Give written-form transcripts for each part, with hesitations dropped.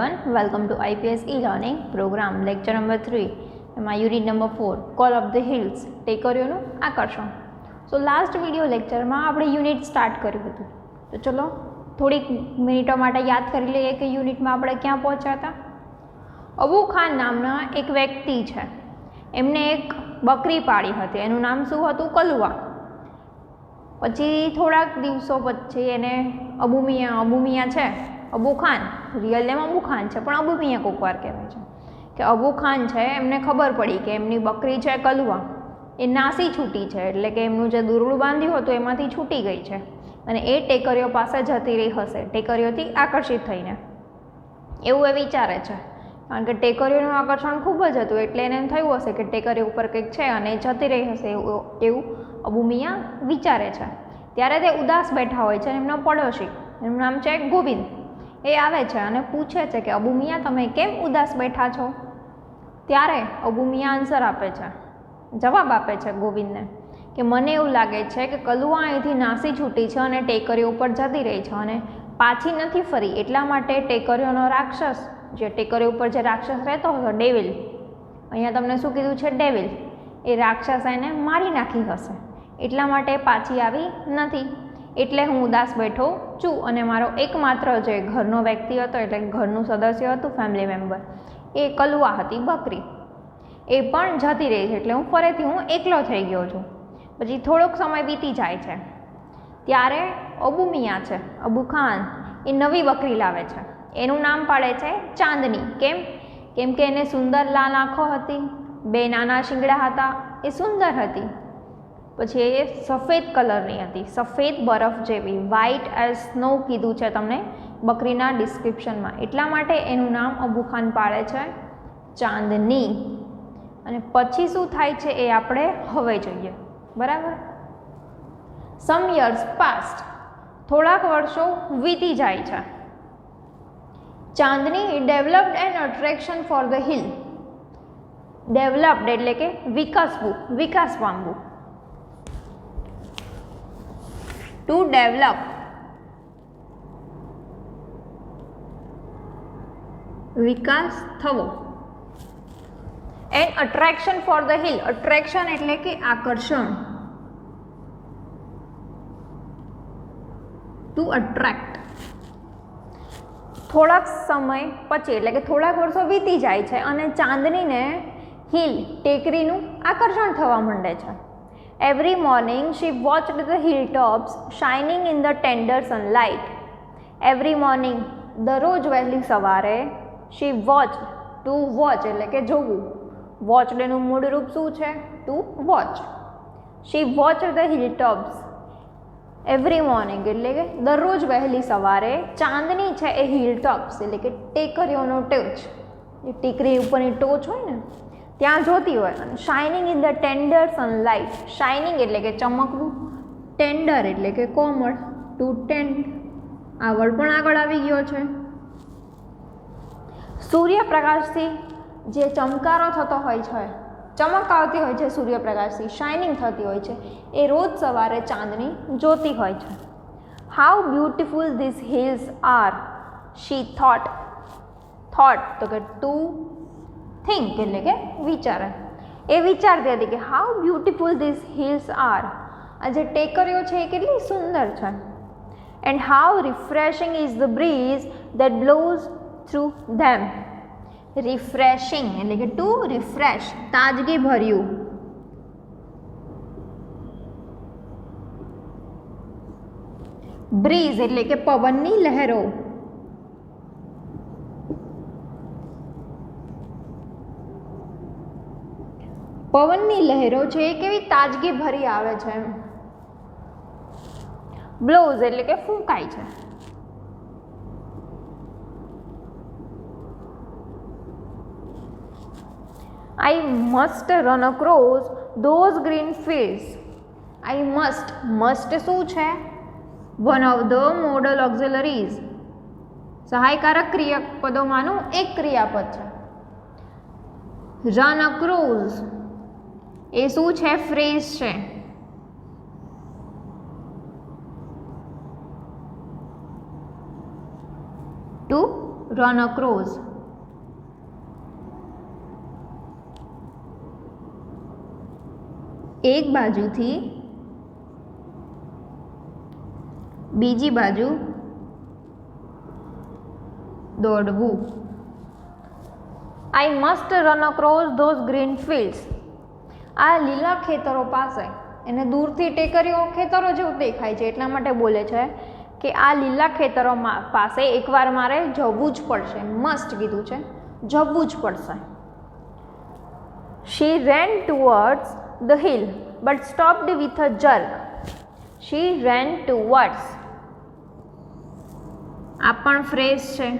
everyone, welcome to IPS e-learning program lecture number 3 એમાં unit number 4 call of the hills ટેકરીઓનું આકર્ષણ. So last video લેક્ચરમાં આપણે unit start કર્યું હતું. તો ચલો થોડીક મિનિટો માટે યાદ કરી લઈએ કે યુનિટમાં આપણે ક્યાં પહોંચ્યા હતા. અબુ ખાન નામના એક વ્યક્તિ છે, એમને એક બકરી પાળી હતી, એનું નામ શું હતું? કલુઆ. પછી થોડાક દિવસો પછી એને અબુ મિયા છે, અબુ ખાન, રિયલ નેમ અબુ ખાન છે પણ અબુ મિયા કોઈક વાર કહેવાય છે, કે અબુ ખાન છે એમને ખબર પડી કે એમની બકરી છે કલુઆ એ નાસી છૂટી છે, એટલે કે એમનું જે દોરડું બાંધ્યું હતું એમાંથી છૂટી ગઈ છે અને એ ટેકરીઓ પાસે જતી રહી હશે, ટેકરીઓથી આકર્ષિત થઈને, એવું એ વિચારે છે. કારણ કે ટેકરીઓનું આકર્ષણ ખૂબ જ હતું એટલે એને એમ થયું હશે કે ટેકરીઓ ઉપર કંઈક છે અને જતી રહી હશે, એવું અબુ મિયા વિચારે છે. ત્યારે તે ઉદાસ બેઠા હોય છે અને એમનો પડોશી, એનું નામ છે ગોવિંદ, એ આવે છે અને પૂછે છે કે અબુ મિયા તમે કેમ ઉદાસ બેઠા છો? ત્યારે અબુ મિયા આન્સર આપે છે, જવાબ આપે છે ગોવિંદને કે મને એવું લાગે છે કે કલુઆ અહીંથી નાસી છૂટી છે અને ટેકરીઓ ઉપર જતી રહી છે અને પાછી નથી ફરી, એટલા માટે ટેકરીઓનો રાક્ષસ, જે ટેકરીઓ ઉપર જે રાક્ષસ રહેતો હતો ડેવિલ, અહીંયા તમને શું કીધું છે? ડેવિલ, એ રાક્ષસ એને મારી નાખી હશે, એટલા માટે પાછી આવી નથી, એટલે હું ઉદાસ બેઠો છું અને મારો એકમાત્ર જે ઘરનો વ્યક્તિ હતો, એટલે ઘરનું સદસ્ય હતું, ફેમિલી મેમ્બર, એ કલુઆ હતી બકરી, એ પણ જતી રહી છે, એટલે હું ફરીથી એકલો થઈ ગયો છું. પછી થોડોક સમય વીતી જાય છે, ત્યારે અબુ મિયા છે, અબુ ખાન, એ નવી બકરી લાવે છે, એનું નામ પાડે છે ચાંદની. કેમ કે એને સુંદર લાલ આંખો હતી, બે નાના શિંગડા હતા, એ સુંદર હતી. પછી એ સફેદ કલરની હતી, સફેદ બરફ જેવી, વ્હાઇટ એઝ સ્નો કીધું છે તમને બકરીના ડિસ્ક્રિપ્શનમાં, એટલા માટે એનું નામ અબુ ખાન પાડે છે ચાંદની. અને પછી શું થાય છે એ આપણે હવે જોઈએ, બરાબર. સમ યર્સ પાસ્ટ, થોડાક વર્ષો વીતી જાય છે. Chandni developed an attraction for the hill. Developed એટલે કે વિકાસવું, વિકાસ પામવું. ટુ ડેવલપ, વિકાસ થવો. An attraction for the hill, attraction એટલે કે આકર્ષણ, ટુ અટ્રેક્ટ. થોડાક સમય પછી એટલે કે થોડાક વર્ષો વીતી જાય છે અને ચાંદનીને હિલ, ટેકરીનું આકર્ષણ થવા માંડે છે. Every morning she watched the hill tops shining in the tender sunlight. Every morning, દરરોજ વહેલી સવારે, શી વોચ, ટુ વોચ એટલે કે જોવું, વોચડનું મૂળ રૂપ શું છે? To watch. She watched the hill tops, every morning એટલે કે દરરોજ વહેલી સવારે ચાંદની છે એ હિલ ટોપ્સ એટલે કે ટેકરીઓનો ટોચ, એ ટેકરી ઉપરની ટોચ હોય ને ત્યાં જોતી હોય, અને shining in the tender sunlight, shining એટલે કે ચમકવું, ટેન્ડર એટલે કે કોમળ, ટુ ટેન્ડ, આ વર્ડ પણ આગળ આવી ગયો છે. સૂર્યપ્રકાશથી જે ચમકારો થતો હોય છે, ચમક આવતી હોય છે સૂર્યપ્રકાશથી, શાઇનિંગ થતી હોય છે, એ રોજ સવારે ચાંદની જોતી હોય છે. How beautiful this hills are, she thought, તો કે ટુ થિંક એટલે કે વિચારે, એ વિચારતી હતી કે how beautiful this hills are, આ જે ટેકરીઓ છે એ કેટલી સુંદર છે. And how refreshing is the breeze that blows through them. Refreshing એટલે કે ટુ રિફ્રેશ, તાજગી ભર્યું. બ્રીઝ એટલે કે પવનની લહેરો. પવનની લહેરો છે એ કેવી તાજગી ભરી આવે છે. બ્લોઝ એટલે કે ફૂંકાય છે. I must run across those green fields. I must, must શું છે? One of the modal auxiliaries, સહાયકારક ક્રિયાપદોમાંનું એક ક્રિયાપદ છે. Run across એ શું છે? ફ્રેઝ છે. to run across. એક બાજુથી બીજી બાજુ દોડવું. I must run across those green fields. આ લીલા ખેતરો પાસે, એને દૂરથી ટેકરીઓ ખેતરો જેવું દેખાય છે એટલા માટે બોલે છે કે આ લીલા ખેતરો પાસે એકવાર મારે જવું જ પડશે. મસ્ટ કીધું છે, જવું જ પડશે. She ran towards the hill but stopped with a jerk. She ran towards. આ પણ ફ્રેઝ છે.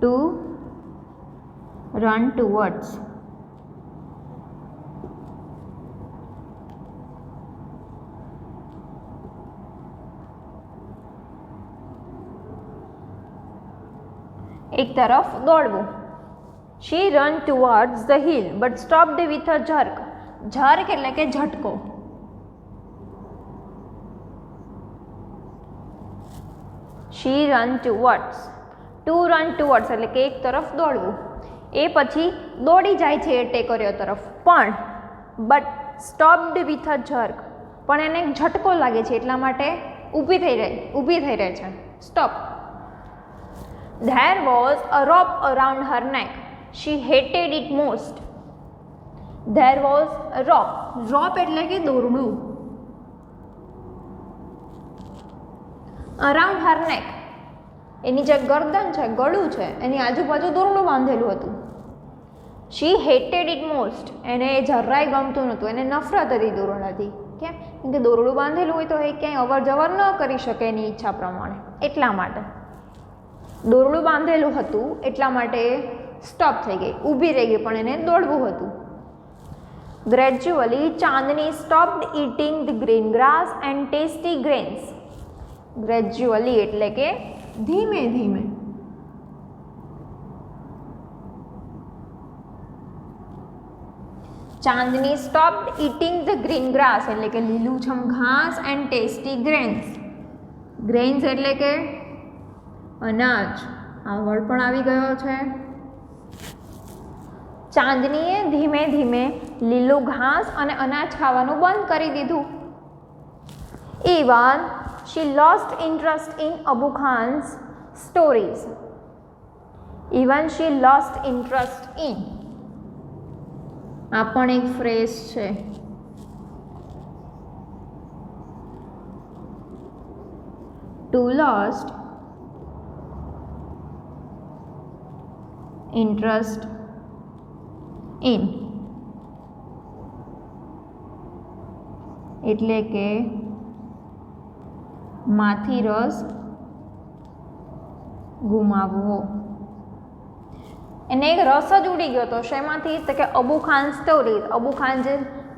To run towards. એક તરફ દોડવું. She ran towards the hill but stopped with a jerk. jerk એટલે કે ઝટકો. She ran towards. To run towards એટલે કે એક તરફ દોડવું. એ પછી દોડી જાય છે એ ટેકરીઓ તરફ, પણ but stopped with a jerk, પણ એને ઝટકો લાગે છે એટલા માટે ઊભી થઈ રહે છે. Stop. There was a rope around her neck. She hated it most. There was a rope. rope એટલે કે દોરડું. Around her neck. એની જે ગરદન છે, ગળું છે, એની આજુબાજુ દોરડું બાંધેલું હતું. She hated it most. એને જરાય ગમતું નહોતું, એને નફરત હતી દોરડાથી. કેમ? કેમ કે દોરડું બાંધેલું હોય તો એ ક્યાંય અવર જવર ન કરી શકે એની ઈચ્છા પ્રમાણે, એટલા માટે. દોરડું બાંધેલું હતું એટલા માટે સ્ટોપ થઈ ગઈ, ઊભી રહી ગઈ, પણ એને દોડવું હતું. Gradually, Chandni stopped eating the green grass and tasty grains. Gradually એટલે કે ધીમે ધીમે. Chandni stopped eating the green grass એટલે કે લીલુંછમ ઘાસ and tasty grains. grains એટલે કે અનાજ. આ વર્ડ પણ આવી ગયો છે. ચાંદનીએ ધીમે ધીમે લીલું ઘાસ અને અનાજ ખાવાનું બંધ કરી દીધું. Even she lost interest in Abu Khan's stories. Even she lost interest in. આ પણ એક ફ્રેઝ છે. To lost interest in એટલે કે માંથી રસ ગુમાવવો. એને એક રસ જ ઉડી ગયો હતો. શેમાંથી? તો કે અબુ ખાન સ્ટોરી. અબુ ખાન જે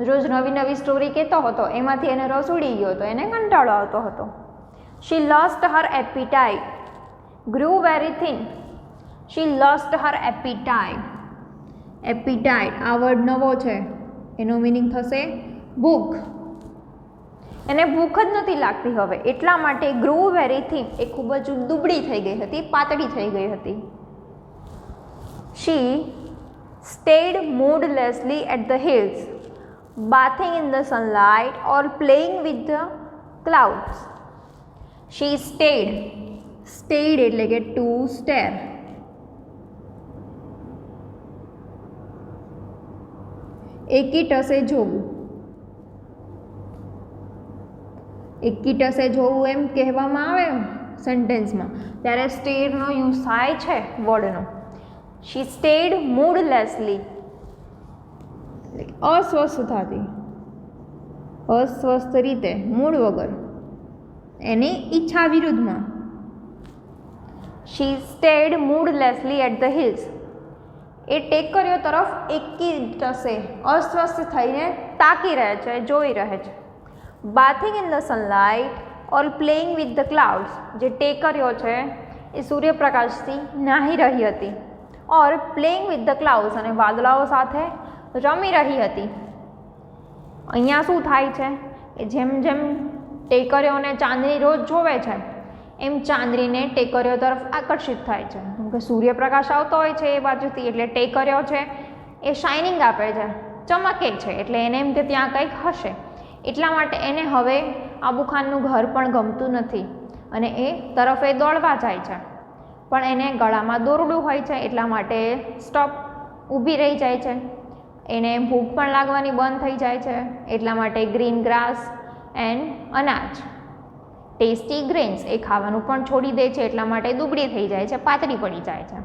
રોજ નવી નવી સ્ટોરી કહેતો હતો એમાંથી એને રસ ઉડી ગયો હતો, એને કંટાળો આવતો હતો. She lost her appetite. Grew very thin. She lost her appetite. Appetite આ વર્ડ નવો છે, એનો મિનિંગ થશે ભૂખ. એને ભૂખ જ નથી લાગતી હવે, એટલા માટે ગ્રો વેરી થિન, એ ખૂબ જ દુબળી થઈ ગઈ હતી, પાતળી થઈ ગઈ હતી. She stayed moodlessly at the hills, bathing in the sunlight or playing with the clouds. She stayed. stayed એટલે કે to stare. એકી ટસે જોવું. એકી ટસે જોવું એમ કહેવામાં આવે સેન્ટેન્સમાં, ત્યારે સ્ટેરનો યુઝ થાય છે વર્ડનો. She stayed moodlessly, અસ્વસ્થતાથી, અસ્વસ્થ રીતે, મૂડ વગર, એની ઈચ્છા વિરુદ્ધમાં. She stayed moodlessly at the hills. એ ટેકરીઓ તરફ એકી ટસે અસ્વસ્થ થઈને તાકી રહે છે, જોઈ રહે છે. Bathing in the sunlight or playing with the clouds. જે ટેકરીઓ છે એ સૂર્યપ્રકાશથી નાહી રહી હતી. ઓર પ્લેઇંગ વિથ ધ ક્લાઉડ્સ અને વાદળાઓ સાથે રમી રહી હતી. અહીંયા શું થાય છે કે જેમ જેમ ટેકરીઓને ચાંદની રોજ જોવે છે એમ ચાંદનીને ટેકરીઓ તરફ આકર્ષિત થાય છે, કેમ કે સૂર્યપ્રકાશ આવતો હોય છે એ બાજુથી, એટલે ટેકરીઓ છે એ શાઇનિંગ આપે છે, ચમકે છે, એટલે એને એમ કે ત્યાં કંઈક હશે, એટલા માટે એને હવે આબુ ખાનનું ઘર પણ ગમતું નથી અને એ તરફ એ દોડવા જાય છે, પણ એને ગળામાં દોરડું હોય છે એટલા માટે સ્ટોપ ઊભી રહી જાય છે. એને ભૂખ પણ લાગવાની બંધ થઈ જાય છે, એટલા માટે ગ્રીન ગ્રાસ એન્ડ અનાજ ટેસ્ટી ગ્રેન્સ એ ખાવાનું પણ છોડી દે છે, એટલા માટે દુબળી થઈ જાય છે, પાતળી પડી જાય છે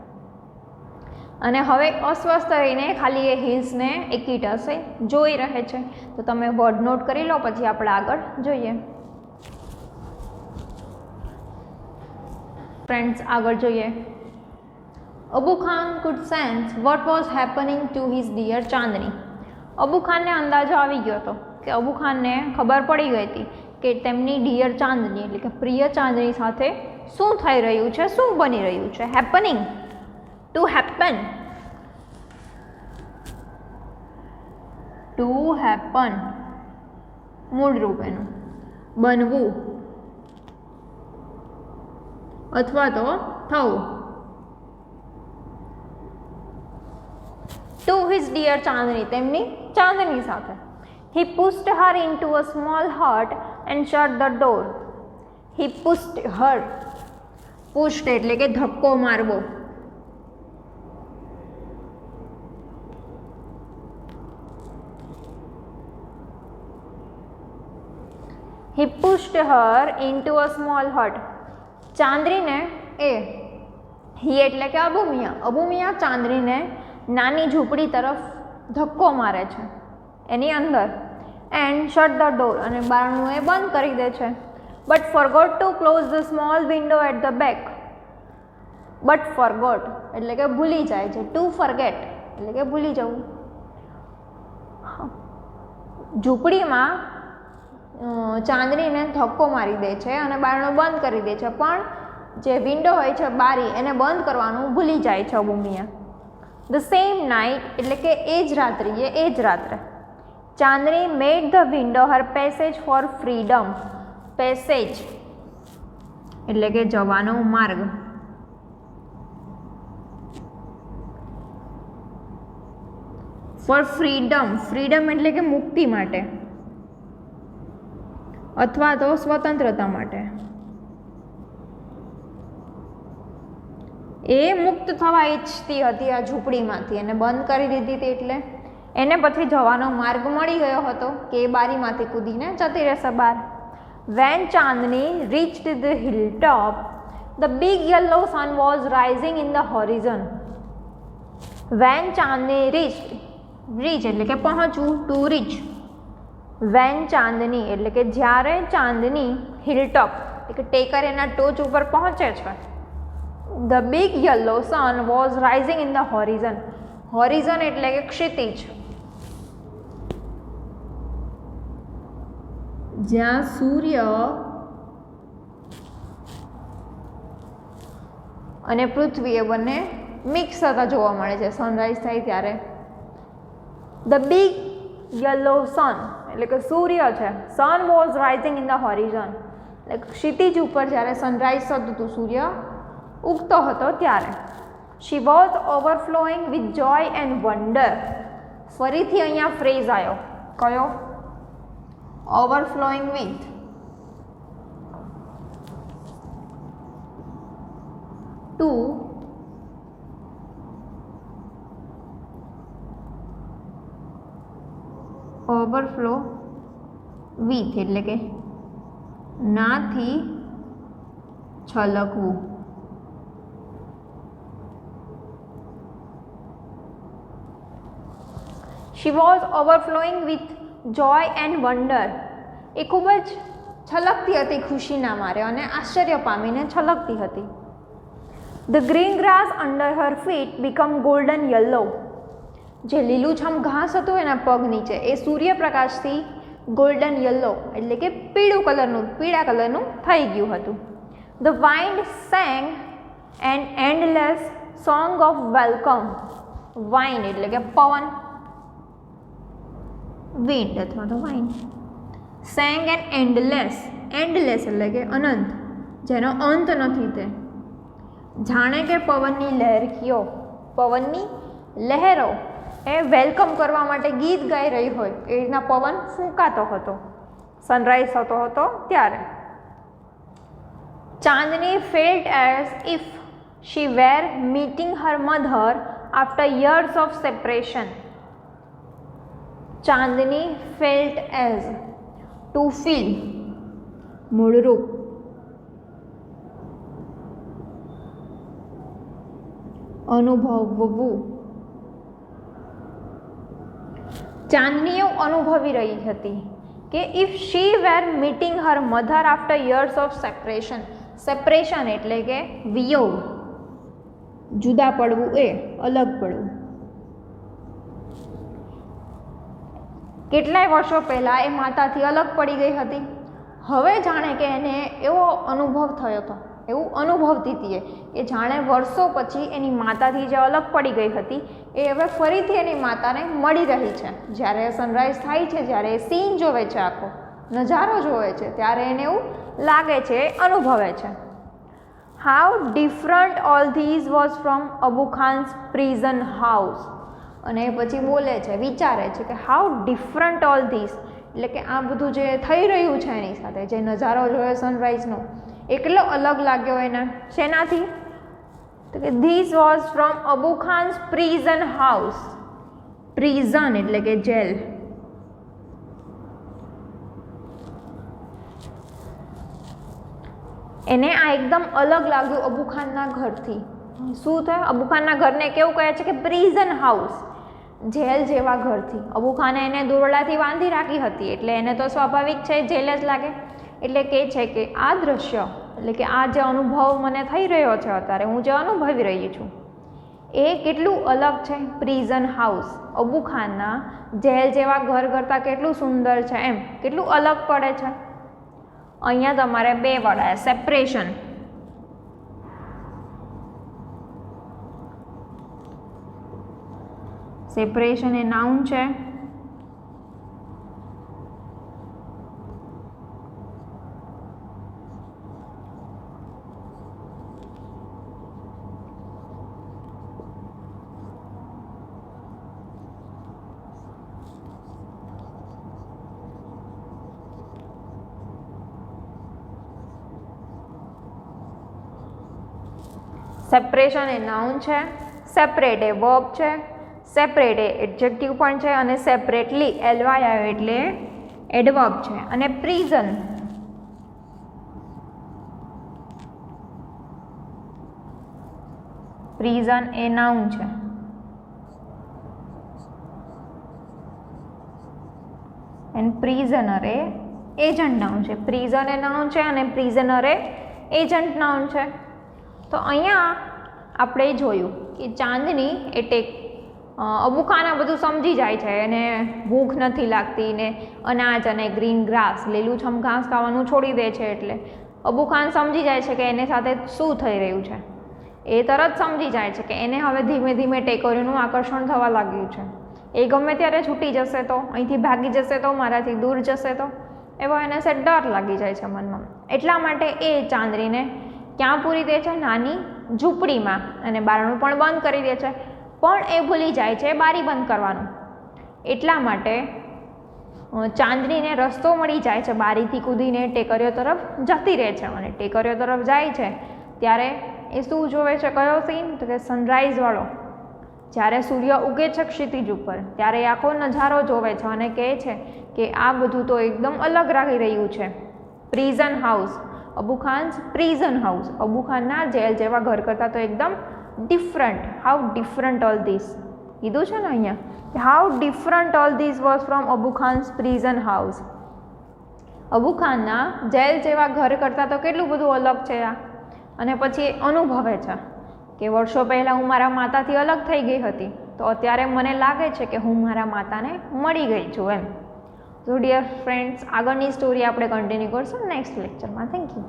અને હવે અસ્વસ્થ રહીને ખાલી એ હિલ્સને એક કીટસે જોઈ રહે છે. તો તમે વર્ડ નોટ કરી લો, પછી આપણે આગળ જોઈએ. ફ્રેન્ડ્સ, આગળ જોઈએ. Abu Khan could sense what was happening to his dear ચાંદની. અબુ ખાનને અંદાજો આવી ગયો હતો કે અબુ ખાનને ખબર પડી ગઈ હતી કે તેમની ડિયર ચાંદની એટલે કે પ્રિય ચાંદની સાથે શું થઈ રહ્યું છે, શું બની રહ્યું છે. Happening, to happen, to happen મૂળ રૂપ એનું બનવું અથવા તો થવું. ટુ હિઝ ડિયર ચાંદની, તેમની ચાંદની સાથે. He pushed her into a small hut and shut the door. He pushed her. Pushed એટલે કે ધક્કો મારવો. He pushed her into a small hut. ચાંદનીને he એટલે કે અબુ મિયા ચાંદનીને નાની ઝૂંપડી તરફ ધક્કો મારે છે એની અંદર. એન્ડ શટ ધ ડોર, અને બારણું એ બંધ કરી દે છે. But forgot to close the small window at the back. But forgot એટલે કે ભૂલી જાય છે. ટુ ફોરગેટ એટલે કે ભૂલી જવું. ઝૂંપડીમાં ચાંદનીને ધક્કો મારી દે છે અને બારણું બંધ કરી દે છે, પણ જે વિન્ડો હોય છે, બારી, એને બંધ કરવાનું ભૂલી જાય છે Abu Miya. The same night એટલે કે એ જ રાત્રે Chandni made the window her passage for freedom. Passage એટલે કે જવાનો માર્ગ. ફોર ફ્રીડમ, ફ્રીડમ એટલે કે મુક્તિ માટે અથવા તો સ્વતંત્રતા માટે. એ મુક્ત થવા ઈચ્છતી હતી આ ઝૂંપડીમાંથી, એને બંધ કરી દીધી હતી, એટલે એને પછી જવાનો માર્ગ મળી ગયો હતો કે એ બારીમાંથી કૂદીને જતી રહેશે બહાર. When Chandni reached the hill top, the big yellow sun was rising in the horizon. When Chandni reach એટલે કે પહોંચવું, ટુ રીચ. વેન ચાંદની એટલે કે જ્યારે ચાંદની હિલ ટોપ એટલે કે ટેકરીના ટોચ ઉપર પહોંચે છે. The big yellow sun was rising in the horizon. Horizon એટલે કે ક્ષિતિજ, જ્યાં સૂર્ય અને પૃથ્વી એ બંને મિક્સ થતા જોવા મળે છે સનરાઈઝ થાય ત્યારે. ધ બિગ યલો સન એટલે કે સૂર્ય છે. Sun was rising in the horizon એટલે ક્ષિતિજ ઉપર જ્યારે સનરાઈઝ થતું હતું, સૂર્ય ઉગતો હતો ત્યારે. She was overflowing with joy and wonder. ફરીથી અહીંયા ફ્રેઝ આવ્યો, કયો? Overflowing with. To overflow with એટલે કે નાથી છલકવું. She was overflowing with joy and wonder. એ ખૂબ જ છલકતી હતી ખુશીના મારે અને આશ્ચર્ય પામીને છલકતી હતી. The green grass under her feet become golden yellow. જે લીલુંછમ ઘાસ હતું એના પગ નીચે એ સૂર્યપ્રકાશથી ગોલ્ડન યલો એટલે કે પીળા કલરનું થઈ ગયું હતું. The wind sang an endless song of welcome. Wind એટલે કે પવન, વિન્ડ અથવા તો wind. Sang an endless endless એટલે કે અનંત, જેનો અંત નથી તે. જાણે કે પવનની લહેરખીઓ, પવનની લહેરો એ વેલકમ કરવા માટે ગીત ગાઈ રહી હોય એ રીતના પવન ફૂંકાતો હતો, સનરાઈઝ થતો હતો ત્યારે. ચાંદની felt as if she were meeting her mother after years of separation. Chandni felt as, to feel, મૂળરૂપ. અનુભવવું. ચાંદની એવું અનુભવી રહી હતી કે if she were meeting her mother after years of separation. Separation એટલે કે વિયોગ, જુદા પડવું, એ અલગ પડવું. કેટલાય વર્ષો પહેલાં એ માતાથી અલગ પડી ગઈ હતી. હવે જાણે કે એને એવો અનુભવ થયો હતો, એવું અનુભવતી હતી કે જાણે વર્ષો પછી એની માતાથી જે અલગ પડી ગઈ હતી એ હવે ફરીથી એની માતાને મળી રહી છે. જ્યારે સનરાઈઝ થાય છે, જ્યારે એ સીન જોવે છે, આખો નજારો જોવે છે, ત્યારે એને એવું લાગે છે, અનુભવે છે. How different all these was from Abu Khan's prison house. અને પછી બોલે છે, વિચારે છે કે હાઉ ડિફરન્ટ ઓલ ધીઝ એટલે કે આ બધું જે થઈ રહ્યું છે એની સાથે, જે નજારો જોયો સનરાઈઝનો, એટલો અલગ લાગ્યો એને. શેનાથી? તો કે this was from Abu Khan's prison house. Prison એટલે કે જેલ. એને આ એકદમ અલગ લાગ્યું અબુ ખાનના ઘરથી. શું થયું? અબુ ખાનના ઘરને કેવું કહે છે કે પ્રિઝન હાઉસ, જેલ જેવા ઘરથી. અબુ ખાને એને દોરડાથી બાંધી રાખી હતી એટલે એને તો સ્વાભાવિક છે જેલ જ લાગે. એટલે કહે છે કે આ દ્રશ્ય એટલે કે આ જે અનુભવ મને થઈ રહ્યો છે અત્યારે, હું જે અનુભવી રહી છું, એ કેટલું અલગ છે પ્રિઝન હાઉસ, અબુ ખાનના જેલ જેવા ઘર કરતાં કેટલું સુંદર છે, એમ કેટલું અલગ પડે છે. અહીંયા તમારે બે વર્ડ આવ્યા, સેપરેશન. સેપરેશન એ નાઉન છે. સેપરેશન એ નાઉન છે, સેપરેટ એ વર્બ છે, સેપરેટ એ એડજેક્ટિવ પણ છે, અને સેપરેટલી એલવાય આવે એટલે એડવર્બ છે. અને પ્રિઝન પ્રિઝન એ નાઉન છે. એન્ડ પ્રિઝનર એ એજન્ટ નાઉન છે. પ્રિઝન એ નાઉન છે અને પ્રિઝનર એ એજન્ટ નાઉન છે. તો અહીંયા આપણે જોયું કે ચાંદની એટલે અબુ ખાન આ બધું સમજી જાય છે, એને ભૂખ નથી લાગતી ને અનાજ અને ગ્રીન ગ્રાસ, લીલુંછમ ઘાસ ખાવાનું છોડી દે છે. એટલે અબુ ખાન સમજી જાય છે કે એની સાથે શું થઈ રહ્યું છે. એ તરત સમજી જાય છે કે એને હવે ધીમે ધીમે ટેકરીનું આકર્ષણ થવા લાગ્યું છે. એ ગમે ત્યારે છૂટી જશે તો, અહીંથી ભાગી જશે તો, મારાથી દૂર જશે તો, એવો એને ડર લાગી જાય છે મનમાં. એટલા માટે એ ચાંદનીને ક્યાં પૂરી દે છે? નાની ઝૂંપડીમાં. અને બારણું પણ બંધ કરી દે છે, પણ એ ભૂલી જાય છે બારી બંધ કરવાનું. એટલા માટે ચાંદનીને રસ્તો મળી જાય છે, બારીથી કૂદીને ટેકરીઓ તરફ જતી રહે છે. અને ટેકરીઓ તરફ જાય છે ત્યારે એ શું જોવે છે? કયો સીન? તો કે સનરાઈઝવાળો. જ્યારે સૂર્ય ઉગે છે ક્ષિતિજ ઉપર ત્યારે આખો નજારો જોવે છે અને કહે છે કે આ બધું તો એકદમ અલગ લાગી રહ્યું છે. Prison house, Abu Khan's prison house, Abu ખાનના જેલ જેવા ઘર કરતાં તો એકદમ different. How different all this કીધું છે ને અહીંયા, how different all this was from Abu Khan's prison house. Abu ખાનના જેલ જેવા ઘર કરતાં તો કેટલું બધું અલગ છે આ. અને પછી અનુભવે છે કે વર્ષો પહેલાં હું મારા માતાથી અલગ થઈ ગઈ હતી, તો અત્યારે મને લાગે છે કે હું મારા માતાને મળી ગઈ છું એમ. તો ડિયર ફ્રેન્ડ્સ, આગળની સ્ટોરી આપણે કન્ટિન્યુ કરશું નેક્સ્ટ લેક્ચરમાં. Thank you.